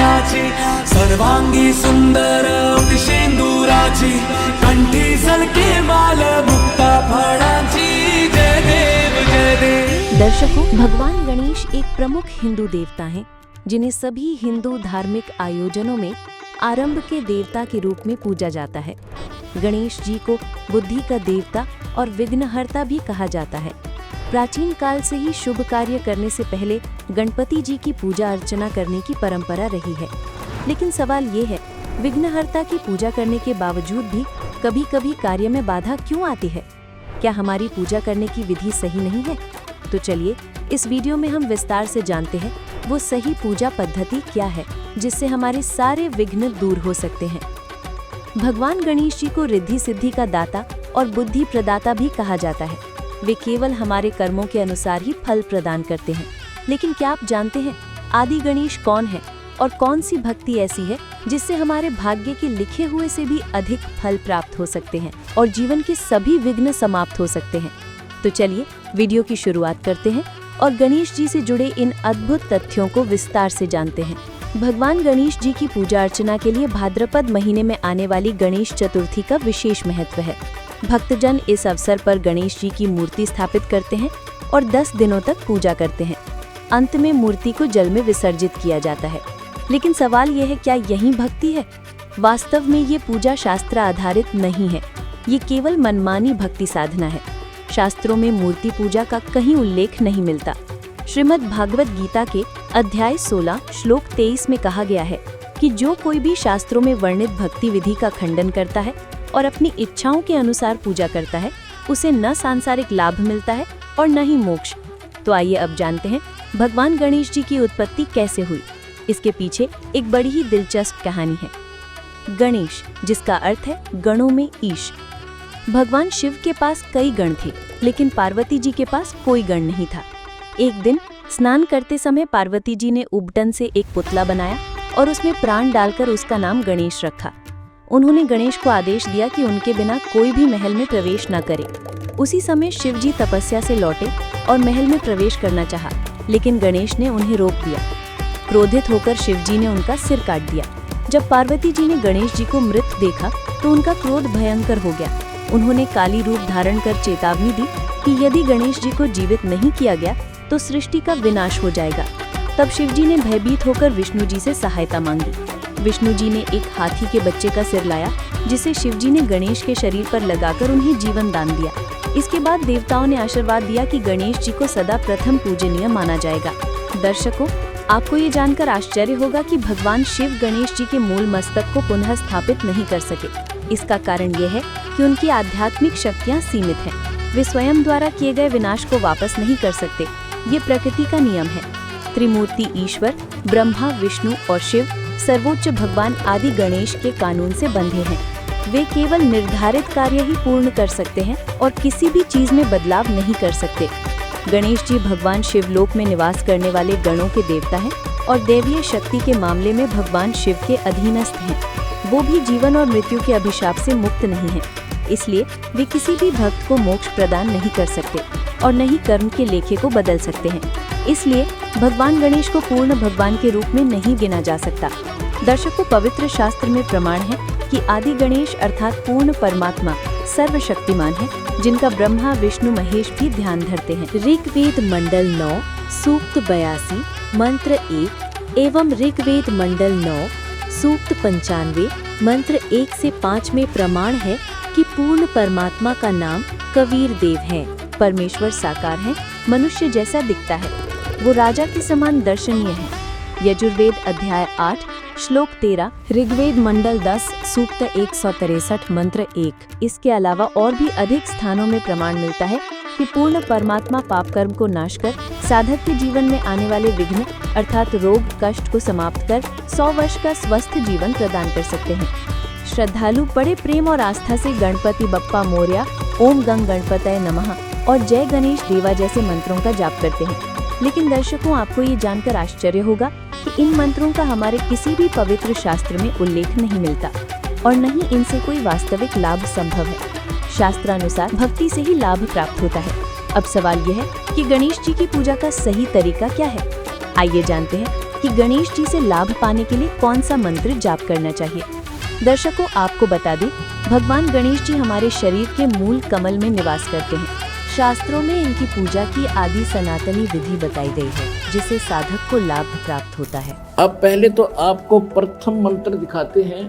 फळाची सर्वांगी सुंदर शेंदुराची कंठी झलके माल मुक्ता फळाची जय देव जय देव। दर्शकों, भगवान गणेश एक प्रमुख हिंदू देवता हैं जिन्हें सभी हिंदू धार्मिक आयोजनों में आरंभ के देवता के रूप में पूजा जाता है। गणेश जी को बुद्धि का देवता और विघ्नहर्ता भी कहा जाता है। प्राचीन काल से ही शुभ कार्य करने से पहले गणपति जी की पूजा अर्चना करने की परंपरा रही है। लेकिन सवाल ये है, विघ्नहर्ता की पूजा करने के बावजूद भी कभी कभी कार्य में बाधा क्यों आती है? क्या हमारी पूजा करने की विधि सही नहीं है? तो चलिए इस वीडियो में हम विस्तार से जानते हैं वो सही पूजा पद्धति क्या है जिससे हमारे सारे विघ्न दूर हो सकते हैं। भगवान गणेश जी को रिद्धि सिद्धि का दाता और बुद्धि प्रदाता भी कहा जाता है। वे केवल हमारे कर्मों के अनुसार ही फल प्रदान करते हैं। लेकिन क्या आप जानते हैं आदि गणेश कौन है और कौन सी भक्ति ऐसी है जिससे हमारे भाग्य के लिखे हुए से भी अधिक फल प्राप्त हो सकते हैं और जीवन के सभी विघ्न समाप्त हो सकते हैं? तो चलिए वीडियो की शुरुआत करते हैं और गणेश जी से जुड़े इन अद्भुत तथ्यों को विस्तार से जानते हैं। भगवान गणेश जी की पूजा अर्चना के लिए भाद्रपद महीने में आने वाली गणेश चतुर्थी का विशेष महत्व है। भक्तजन इस अवसर पर गणेश जी की मूर्ति स्थापित करते हैं और 10 दिनों तक पूजा करते हैं। अंत में मूर्ति को जल में विसर्जित किया जाता है। लेकिन सवाल यह है, क्या यही भक्ति है? वास्तव में ये पूजा शास्त्र आधारित नहीं है। ये केवल मनमानी भक्ति साधना है। शास्त्रों में मूर्ति पूजा का कहीं उल्लेख नहीं मिलता। श्रीमद् भागवत गीता के अध्याय 16 श्लोक 23 में कहा गया है कि जो कोई भी शास्त्रों में वर्णित भक्ति विधि का खंडन करता है और अपनी इच्छाओं के अनुसार पूजा करता है, उसे न सांसारिक लाभ मिलता है और न ही मोक्ष। तो आइए अब जानते हैं भगवान गणेश जी की उत्पत्ति कैसे हुई। इसके पीछे एक बड़ी ही दिलचस्प कहानी है। गणेश, जिसका अर्थ है गणों में ईश। भगवान शिव के पास कई गण थे, लेकिन पार्वती जी के पास कोई गण नहीं था। एक दिन स्नान करते समय पार्वती जी ने उबटन से एक पुतला बनाया और उसमें प्राण डालकर उसका नाम गणेश रखा। उन्होंने गणेश को आदेश दिया कि उनके बिना कोई भी महल में प्रवेश न करे। उसी समय शिव जी तपस्या से लौटे और महल में प्रवेश करना चाहा, लेकिन गणेश ने उन्हें रोक दिया। क्रोधित होकर शिव जी ने उनका सिर काट दिया। जब पार्वती जी ने गणेश जी को मृत देखा तो उनका क्रोध भयंकर हो गया। उन्होंने काली रूप धारण कर चेतावनी दी कि यदि गणेश जी को जीवित नहीं किया गया तो सृष्टि का विनाश हो जाएगा। तब शिव जी ने भयभीत होकर विष्णु जी से सहायता मांगी। विष्णु जी ने एक हाथी के बच्चे का सिर लाया, जिसे शिव जी ने गणेश के शरीर पर लगाकर उन्हें जीवन दान दिया। इसके बाद देवताओं ने आशीर्वाद दिया कि गणेश जी को सदा प्रथम पूजनीय माना जाएगा। दर्शकों, आपको ये जानकर आश्चर्य होगा कि भगवान शिव गणेश जी के मूल मस्तक को पुनः स्थापित नहीं कर सके। इसका कारण यह है कि उनकी आध्यात्मिक शक्तियाँ सीमित हैं। वे स्वयं द्वारा किए गए विनाश को वापस नहीं कर सकते। ये प्रकृति का नियम है। त्रिमूर्ति ईश्वर ब्रह्मा, विष्णु और शिव सर्वोच्च भगवान आदि गणेश के कानून से बंधे हैं। वे केवल निर्धारित कार्य ही पूर्ण कर सकते हैं और किसी भी चीज में बदलाव नहीं कर सकते। गणेश जी भगवान शिवलोक में निवास करने वाले गणों के देवता हैं और दैवीय शक्ति के मामले में भगवान शिव के अधीनस्थ हैं। वो भी जीवन और मृत्यु के अभिशाप से मुक्त नहीं है, इसलिए वे किसी भी भक्त को मोक्ष प्रदान नहीं कर सकते और न ही कर्म के लेखे को बदल सकते हैं। इसलिए भगवान गणेश को पूर्ण भगवान के रूप में नहीं गिना जा सकता। दर्शकों, पवित्र शास्त्र में प्रमाण है कि आदि गणेश अर्थात पूर्ण परमात्मा सर्वशक्तिमान है, जिनका ब्रह्मा, विष्णु, महेश भी ध्यान धरते हैं। ऋग्वेद मंडल 9 सूक्त 82 मंत्र 1 एवं ऋग्वेद मंडल 9 सूक्त 95 मंत्र 1 से 5 में प्रमाण है कि पूर्ण परमात्मा का नाम कबीर देव है। परमेश्वर साकार है, मनुष्य जैसा दिखता है, वो राजा के समान दर्शनीय है। यजुर्वेद अध्याय 8 श्लोक 13, ऋग्वेद मंडल 10 सूक्त 163 मंत्र 1। इसके अलावा और भी अधिक स्थानों में प्रमाण मिलता है कि पूर्ण परमात्मा पाप कर्म को नाश कर साधक के जीवन में आने वाले विघ्न अर्थात रोग कष्ट को समाप्त कर 100 वर्ष का स्वस्थ जीवन प्रदान कर सकते हैं। श्रद्धालु बड़े प्रेम और आस्था से गणपति बप्पा मोरया, ओम गंग गणपतये नमः और जय गणेश देवा जैसे मंत्रों का जाप करते हैं। लेकिन दर्शकों, आपको ये जानकर आश्चर्य होगा कि इन मंत्रों का हमारे किसी भी पवित्र शास्त्र में उल्लेख नहीं मिलता और न ही इनसे कोई वास्तविक लाभ संभव है। शास्त्रानुसार भक्ति से ही लाभ प्राप्त होता है। अब सवाल यह है कि गणेश जी की पूजा का सही तरीका क्या है। आइए जानते हैं कि गणेश जी से लाभ पाने के लिए कौन सा मंत्र जाप करना चाहिए। दर्शकों, आपको बता दें, भगवान गणेश जी हमारे शरीर के मूल कमल में निवास करते हैं। शास्त्रों में इनकी पूजा की आदि सनातनी विधि बताई गई है, जिससे साधक को लाभ प्राप्त होता है। अब पहले तो आपको प्रथम मंत्र दिखाते हैं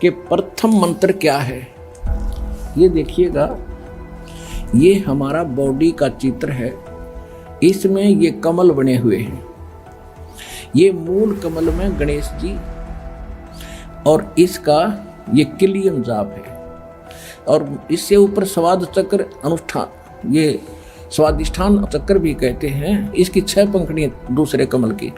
कि प्रथम मंत्र क्या है। ये देखिएगा, ये हमारा बॉडी का चित्र है। इसमें ये कमल बने हुए हैं। ये मूल कमल में गणेश जी और इसका ये किलियन जाप है। और इससे ऊपर स्वाद चक्र अनुष्ठान, ये स्वादिष्ठान चक्र भी कहते हैं। इसकी 6 पंखुड़ियां दूसरे कमल की।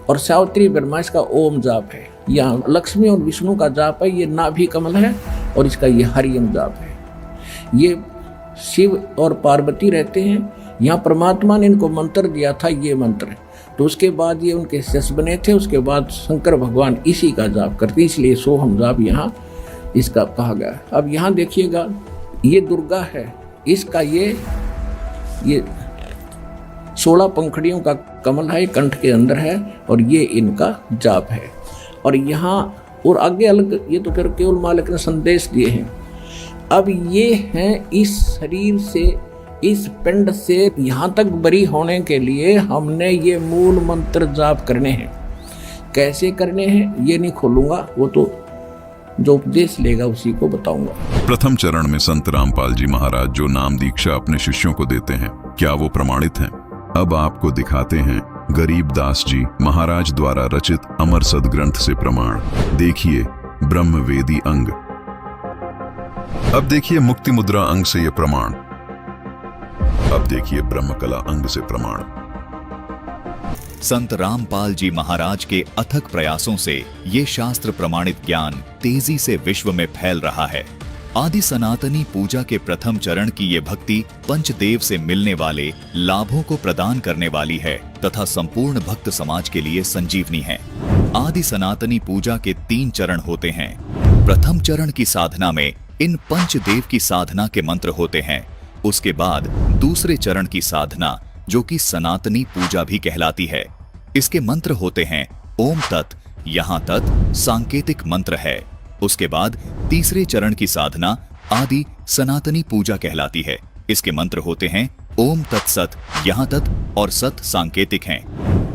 और सावित्री ब्रह्मा इसका ओम जाप है। यहाँ लक्ष्मी और विष्णु का जाप है। ये नाभि कमल है और इसका ये हरियम जाप है। ये शिव और पार्वती रहते हैं। यहाँ परमात्मा ने इनको मंत्र दिया था, ये मंत्र। तो उसके बाद ये उनके शिष्य बने थे। उसके बाद शंकर भगवान इसी का जाप करते, इसलिए सोहम जाप यहाँ इसका कहा गया। अब यहाँ देखिएगा, ये दुर्गा है। इसका ये 16 पंखुड़ियों का कमल है, कंठ के अंदर है और ये इनका जाप है। और यहाँ और आगे अलग, ये तो फिर केवल मालिक ने संदेश दिए हैं। अब ये हैं इस शरीर से, इस पिंड से यहाँ तक बरी होने के लिए हमने ये मूल मंत्र जाप करने हैं। कैसे करने हैं ये नहीं खोलूंगा, वो तो जो उपदेश लेगा उसी को बताऊंगा। प्रथम चरण में संत रामपाल जी महाराज जो नाम दीक्षा अपने शिष्यों को देते हैं, क्या वो प्रमाणित हैं? अब आपको दिखाते हैं गरीबदास जी महाराज द्वारा रचित अमर सदग्रंथ से प्रमाण। देखिए ब्रह्मवेदी अंग। अब देखिए मुक्ति मुद्रा अंग से ये प्रमाण। अब देखिए ब्रह्मकला अंग से प्रमाण। संत रामपाल जी महाराज के अथक प्रयासों से ये शास्त्र प्रमाणित ज्ञान तेजी से विश्व में फैल रहा है। आदि सनातनी पूजा के प्रथम चरण की ये भक्ति पंचदेव से मिलने वाले लाभों को प्रदान करने वाली है तथा संपूर्ण भक्त समाज के लिए संजीवनी है। आदि सनातनी पूजा के 3 चरण होते हैं। प्रथम चरण की साधना में इन पंचदेव की साधना के मंत्र होते हैं। उसके बाद दूसरे चरण की साधना, जो कि सनातनी पूजा भी कहलाती है, इसके मंत्र होते हैं ओम तत्। यहाँ तत् सांकेतिक मंत्र है। उसके बाद तीसरे चरण की साधना आदि सनातनी पूजा कहलाती है। इसके मंत्र होते हैं ओम तत्सत। यहाँ तत् और सत सांकेतिक हैं।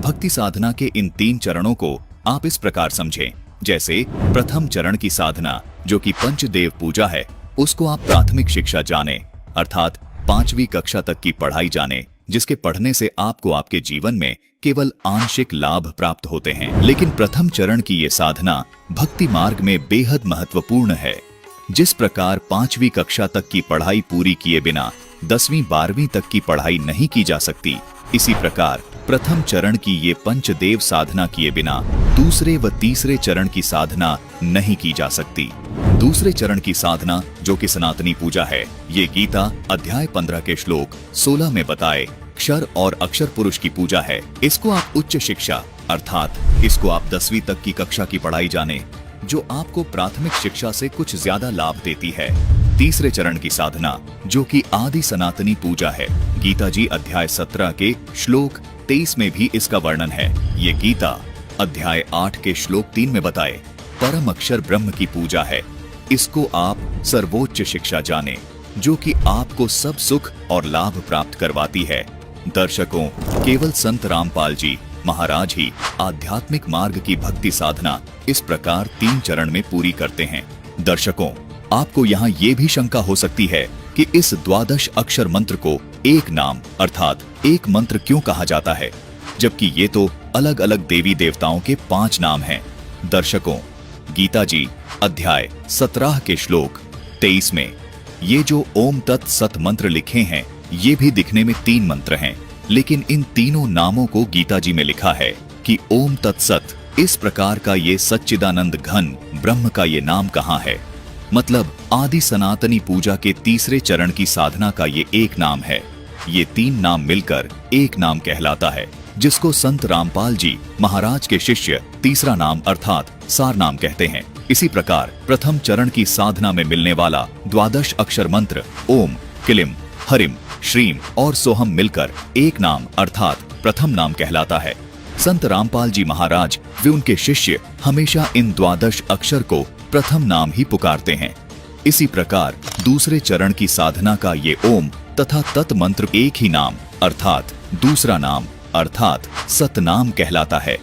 भक्ति साधना के इन 3 चरणों को आप इस प्रकार समझें, जैसे प्रथम चरण की साधना जो कि पंचदेव पूजा है, उसको आप प्राथमिक शिक्षा जाने, अर्थात 5वीं कक्षा तक की पढ़ाई जाने, जिसके पढ़ने से आपको आपके जीवन में केवल आंशिक लाभ प्राप्त होते हैं। लेकिन प्रथम चरण की ये साधना भक्ति मार्ग में बेहद महत्वपूर्ण है। जिस प्रकार 5वीं कक्षा तक की पढ़ाई पूरी किए बिना 10वीं 12वीं तक की पढ़ाई नहीं की जा सकती, इसी प्रकार प्रथम चरण की ये पंचदेव साधना किए बिना दूसरे व तीसरे चरण की साधना नहीं की जा सकती। दूसरे चरण की साधना जो कि सनातनी पूजा है, ये गीता अध्याय 15 के श्लोक 16 में बताए क्षर और अक्षर पुरुष की पूजा है। इसको आप उच्च शिक्षा, अर्थात इसको आप 10वीं तक की कक्षा की पढ़ाई जाने, जो आपको प्राथमिक शिक्षा से कुछ ज्यादा लाभ देती है। तीसरे चरण की साधना जो कि आदि सनातनी पूजा है, गीता जी अध्याय 17 के श्लोक 23 में भी इसका वर्णन है। ये गीता अध्याय 8 के श्लोक 3 में बताए परम अक्षर ब्रह्म की पूजा है। इसको आप सर्वोच्च शिक्षा जाने, जो कि आपको सब सुख और लाभ प्राप्त करवाती है। दर्शकों, केवल संत रामपाल जी महाराज ही आध्यात्मिक मार्ग की भक्ति साधना इस प्रकार 3 चरण में पूरी करते हैं। दर्शकों, आपको यहाँ ये भी शंका हो सकती है कि इस 12 अक्षर मंत्र को एक नाम अर्थात एक मंत्र क्यों कहा जाता है, जबकि ये तो अलग अलग देवी देवताओं के 5 नाम हैं। दर्शकों, गीता जी अध्याय 17 के श्लोक 23 में ये जो ओम तत् सत मंत्र लिखे हैं, ये भी दिखने में 3 मंत्र हैं, लेकिन इन तीनों नामों को गीता जी में लिखा है कि ओम तत्सत। इस प्रकार का ये सच्चिदानंद घन ब्रह्म का ये नाम कहाँ है? मतलब आदि सनातनी पूजा के तीसरे चरण की साधना का ये एक नाम है। ये 3 नाम मिलकर एक नाम कहलाता है, जिसको संत रामपाल जी महाराज के शिष्य तीसरा नाम अर्थात सार नाम कहते हैं। इसी प्रकार प्रथम चरण की साधना में मिलने वाला 12 अक्षर मंत्र ओम, किलिम, हरिम, श्रीम और सोहम मिलकर एक नाम अर्थात प्रथम नाम कहलाता है। संत रामपाल जी महाराज व उनके शिष्य हमेशा इन द्वादश अक्षर को प्रथम नाम ही पुकारते हैं। इसी प्रकार दूसरे चरण की साधना का ये ओम तथा तत् मंत्र एक ही नाम अर्थात दूसरा नाम अर्थात सतनाम कहलाता है।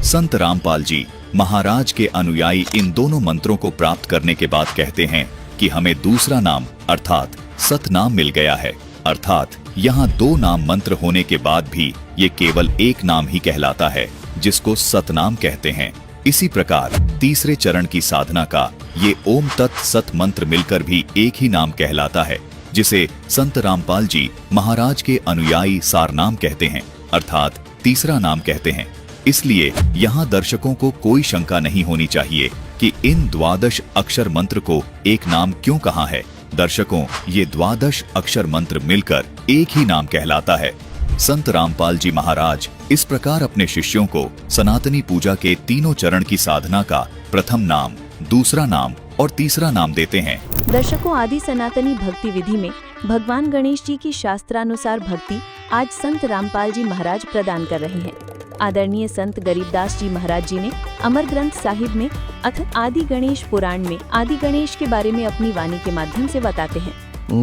संत रामपाल जी महाराज के अनुयायी इन दोनों मंत्रों को प्राप्त करने के बाद कहते हैं कि हमें दूसरा नाम अर्थात सतनाम मिल गया है, अर्थात यहाँ दो नाम मंत्र होने के बाद भी ये केवल एक नाम ही कहलाता है जिसको सतनाम कहते हैं। इसी प्रकार तीसरे चरण की साधना का ये ओम तत् सत मंत्र मिलकर भी एक ही नाम कहलाता है जिसे संत रामपाल जी महाराज के अनुयायी सारनाम कहते हैं, अर्थात तीसरा नाम कहते हैं। इसलिए यहाँ दर्शकों को कोई शंका नहीं होनी चाहिए कि इन द्वादश अक्षर मंत्र को एक नाम क्यों कहा है। दर्शकों, ये द्वादश अक्षर मंत्र मिलकर एक ही नाम कहलाता है। संत रामपाल जी महाराज इस प्रकार अपने शिष्यों को सनातनी पूजा के तीनों चरण की साधना का प्रथम नाम, दूसरा नाम और तीसरा नाम देते हैं। दर्शकों, आदि सनातनी भक्ति विधि में भगवान गणेश जी की शास्त्रानुसार भक्ति आज संत रामपाल जी महाराज प्रदान कर रहे हैं। आदरणीय संत गरीबदास जी महाराज जी ने अमर ग्रंथ साहिब में अर्थात आदि गणेश पुराण में आदि गणेश के बारे में अपनी वाणी के माध्यम से बताते हैं।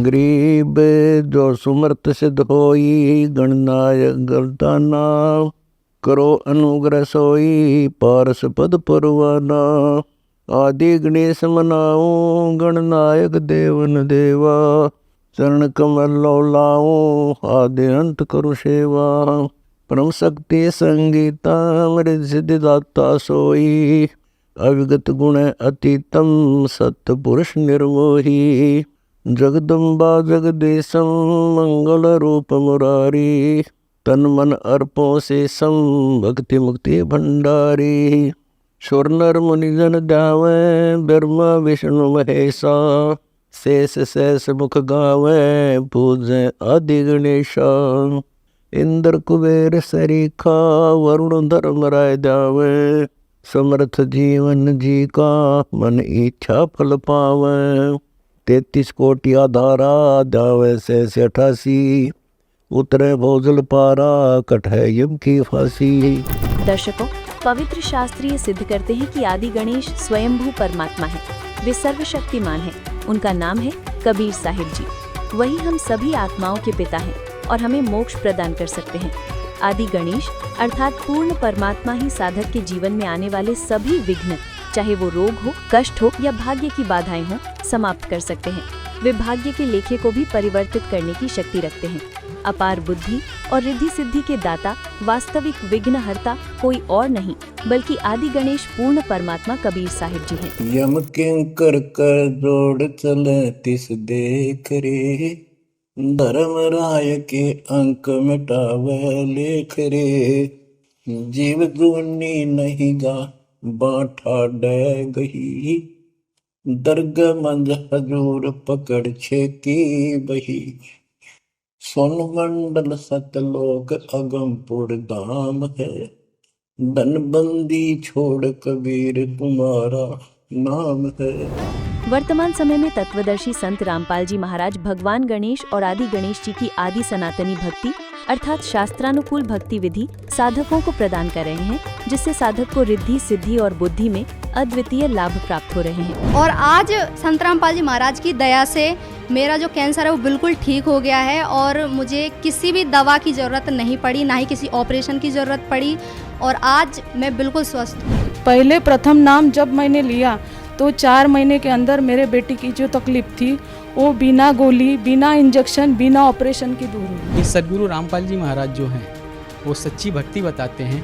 गरीब जो सुमर्थ सिद्ध होई, गणनायक गलताना करो अनुग्रह सोई, पारस पद परवाना। आदि गणेश मनाओ, गणनायक देवन देवा, चरण कमल लाओ, आदि अंत करो सेवा। परम शक्ति संगीता मृद सिद्धिदाता सोई, अविगत गुण अतीतम सत्य पुरुष निर्मोही। जगदम्बा जगदीशम मंगल रूप मुरारी, तन मन अर्पों से सम भक्ति मुक्ति भंडारी। सुर नर मुनि जन ध्यावे, ब्रह्मा विष्णु महेशा, शेष शेष मुख गावे, पूजे आदि गणेशा। इंद्र कुबेर सरीखा, वरुण धर्म राय ध्यावे, समर्थ जीवन जी का मन इच्छा फल पावे। 33 कोटि आधारा ध्यावे शेष 88, उतरे भोजल पारा कटै यम की फांसी। दर्शकों, पवित्र शास्त्रीय सिद्ध करते हैं कि आदि गणेश स्वयंभू परमात्मा है। वे सर्वशक्तिमान हैं। उनका नाम है कबीर साहिब जी। वही हम सभी आत्माओं के पिता हैं और हमें मोक्ष प्रदान कर सकते हैं। आदि गणेश अर्थात पूर्ण परमात्मा ही साधक के जीवन में आने वाले सभी विघ्न, चाहे वो रोग हो, कष्ट हो या भाग्य की बाधाएं हो, समाप्त कर सकते हैं। वे भाग्य के लेखे को भी परिवर्तित करने की शक्ति रखते हैं। अपार बुद्धि और रिद्धि सिद्धि के दाता, वास्तविक विघ्नहर्ता कोई और नहीं बल्कि आदि गणेश पूर्ण परमात्मा कबीर साहिब जी हैं। यम किंकर कर जोड़ चले तिस देख रे, धर्म राय के अंक मिटावे लेख रे। जीव दुनी नहीं गा बाठा डे गही, दर्ग मंज हजूर पकड़ छेकी बही। सोन मंडल सतलोक अगमपुर धाम है, धनबंदी छोड़ कबीर तुम्हारा नाम है। वर्तमान समय में तत्वदर्शी संत रामपाल जी महाराज भगवान गणेश और आदि गणेश जी की आदि सनातनी भक्ति अर्थात शास्त्रानुकूल भक्ति विधि साधकों को प्रदान कर रहे हैं, जिससे साधक को रिद्धि सिद्धि और बुद्धि में अद्वितीय लाभ प्राप्त हो रहे हैं। और आज संत रामपाल जी महाराज की दया से मेरा जो कैंसर है वो बिल्कुल ठीक हो गया है और मुझे किसी भी दवा की ज़रूरत नहीं पड़ी, ना ही किसी ऑपरेशन की ज़रूरत पड़ी और आज मैं बिल्कुल स्वस्थ हूँ। पहले प्रथम नाम जब मैंने लिया तो 4 महीने के अंदर मेरे बेटी की जो तकलीफ थी वो बिना गोली, बिना इंजेक्शन, बिना ऑपरेशन की दूर हुई। सदगुरु रामपाल जी महाराज जो हैं वो सच्ची भक्ति बताते हैं,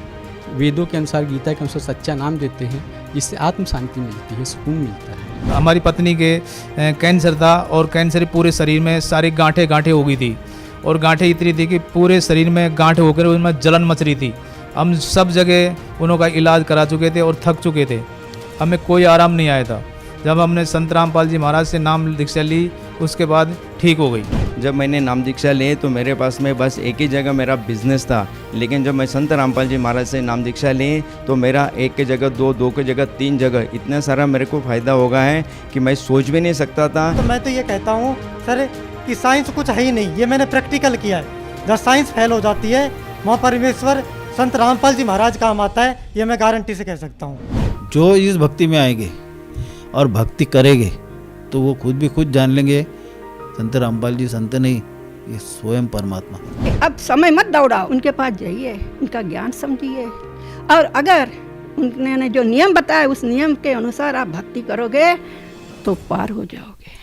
वेदों के अनुसार, गीता के अनुसार सच्चा नाम देते हैं, जिससे आत्म शांति मिलती है, सुकून मिलता है। हमारी पत्नी के कैंसर था और कैंसर पूरे शरीर में सारी गांठें हो गई थी और गांठें इतनी थी कि पूरे शरीर में गांठें होकर उनमें जलन मच रही थी। हम सब जगह उनका इलाज करा चुके थे और थक चुके थे, हमें कोई आराम नहीं आया था। जब हमने संत रामपाल जी महाराज से नाम दीक्षा ली उसके बाद ठीक हो गई। जब मैंने नाम दीक्षा ली तो मेरे पास में बस एक ही जगह मेरा बिजनेस था, लेकिन जब मैं संत रामपाल जी महाराज से नाम दीक्षा ली तो मेरा एक की जगह दो की जगह 3 जगह इतना सारा मेरे को फ़ायदा हो गया है कि मैं सोच भी नहीं सकता था। तो मैं तो ये कहता हूँ सर कि साइंस कुछ है ही नहीं, ये मैंने प्रैक्टिकल किया है। जब साइंस फेल हो जाती है वहाँ परमेश्वर संत रामपाल जी महाराज काम आता है, ये मैं गारंटी से कह सकता हूँ। जो इस भक्ति में आएंगे और भक्ति करेंगे तो वो खुद भी खुद जान लेंगे संत रामपाल जी संत नहीं, ये स्वयं परमात्मा। अब समय मत दौड़ाओ, उनके पास जाइए, उनका ज्ञान समझिए, और अगर उन्होंने जो नियम बताया उस नियम के अनुसार आप भक्ति करोगे तो पार हो जाओगे।